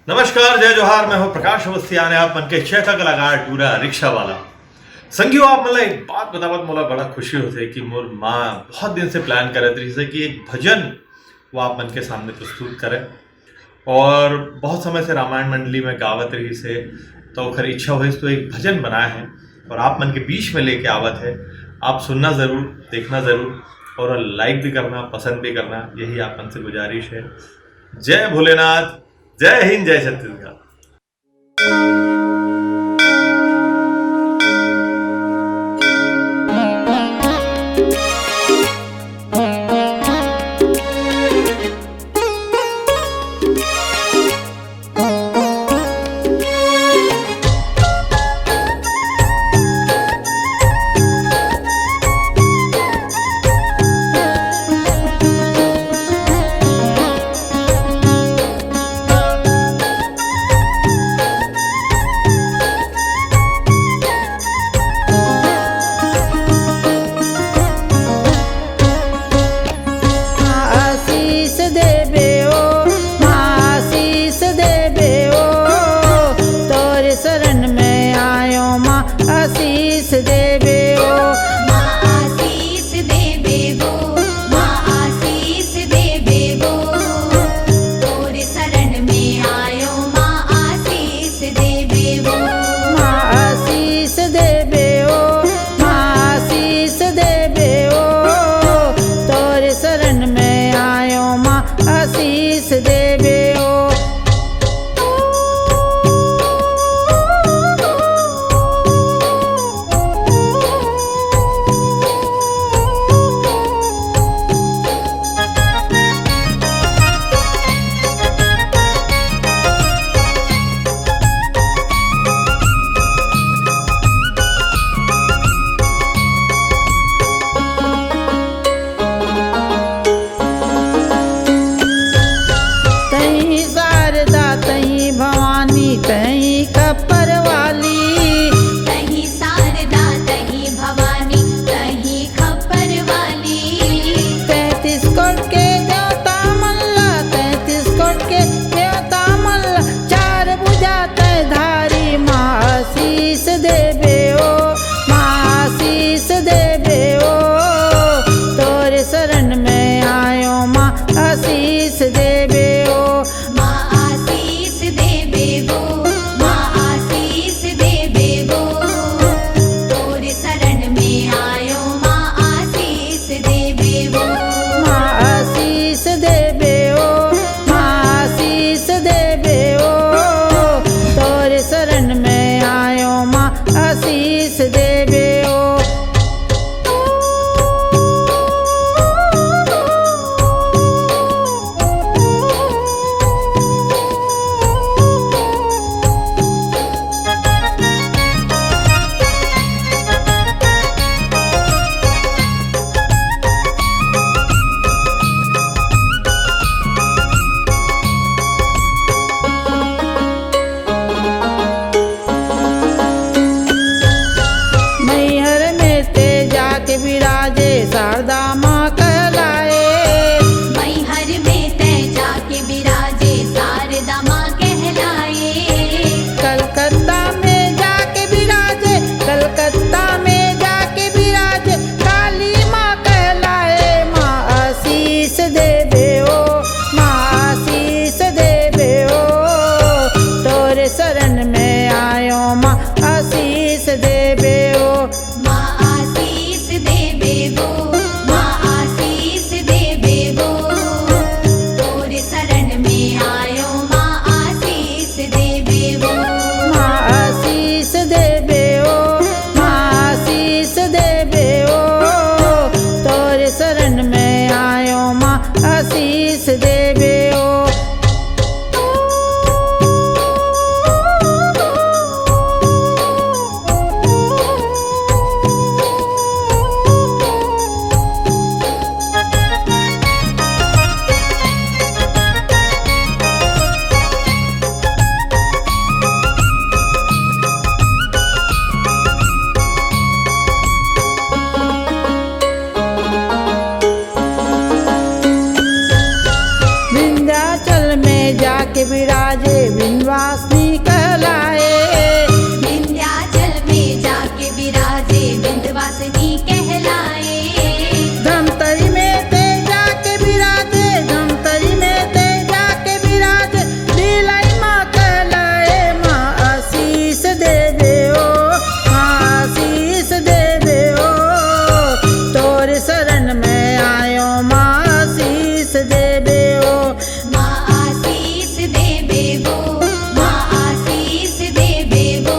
नमस्कार, जय जोहार। मैं हूं प्रकाश अवस्थी आने आप मन के चैता कलाकार टूरा रिक्शा वाला संगियो। आप मतलब एक बात बतावत मोला बड़ा खुशी होते कि मोर माँ बहुत दिन से प्लान करत रही से कि एक भजन वो आप मन के सामने प्रस्तुत करे, और बहुत समय से रामायण मंडली में गावत रही से तो ओखर इच्छा हुई तो एक भजन बनाए हैं और आप मन के बीच में लेके आवत है। आप सुनना ज़रूर, देखना ज़रूर और लाइक भी करना, पसंद भी करना, यही आप मन से गुजारिश है। जय भोलेनाथ, जय हिंद, जय छत्तीसगढ़। विंध्यवासिनी कहलाए। विंध्याचल में जाके विराजे विंध्यवासिनी कहलाए। धमतरी में ते जाके विराजे, धमतरी में ते जाके विराजे, लीलाई माँ कहलाए। माँ आशीष देवे ओ, माँ आशीष देवे ओ, तोर शरण में आयो माँ आशीष देवे ओ। माँ आशीष देवे वो, माँ आशीष देवे वो,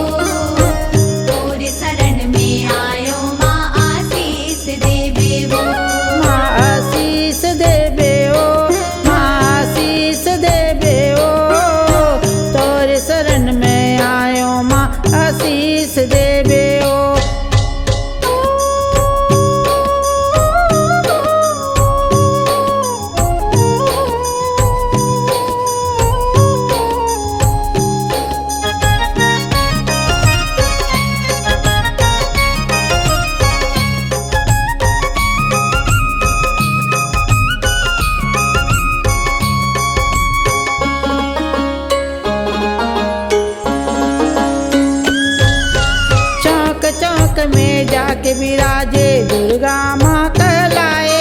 तोर शरण में आयो माँ आशीष देवे वो। माँ आशीष देवे ओ, माँ आशीष देवे ओ, तोर शरण में आयो माँ आशीष देवे ओ। चौक चौक में जाके विराजे दुर्गा माँ कहलाए।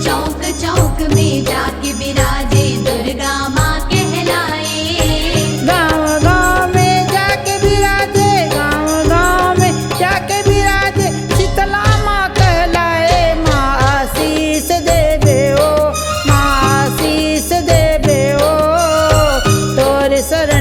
चौक चौक में जाके विराजे दुर्गा माँ कहलाए। गाँव गाँव में जाके विराजे, गाँव गाँव में जाके विराजे, शीतला माँ कहलाए। माँ आशीष देवे ओ, माँ आशीष देवे ओ, तोर शरण